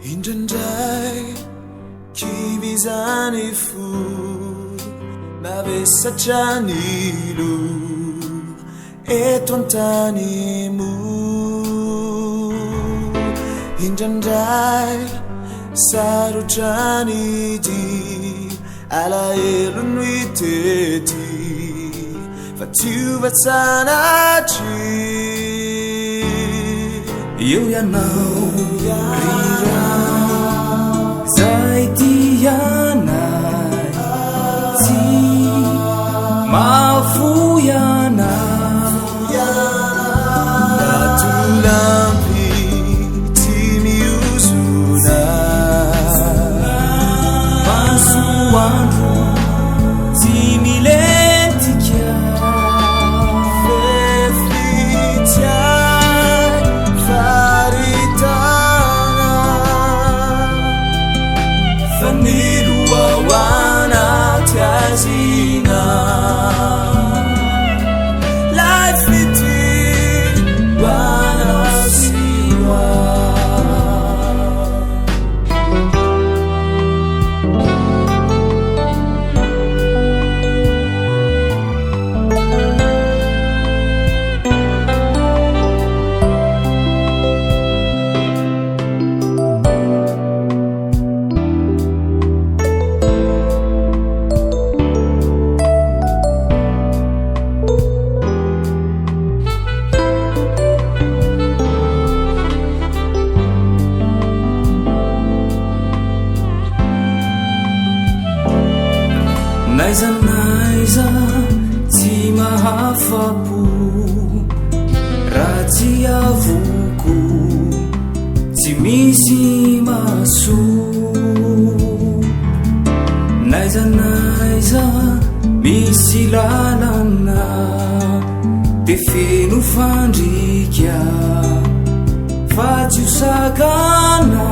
indraindray kivizany fo navesatranylo eto antany mo indraindray sarotrany dy alahelony itety fa tiovatsanatry eo ianao rira zay tianay tsy mafoianay natolampy ty miozona masoandro tsy milentika Tiazina life iti wanasiwa naiza naiza tsy mahafapo raha tsy avoko tsy misy maso naiza naiza misy lalana de feno fandrika fa tsy osakana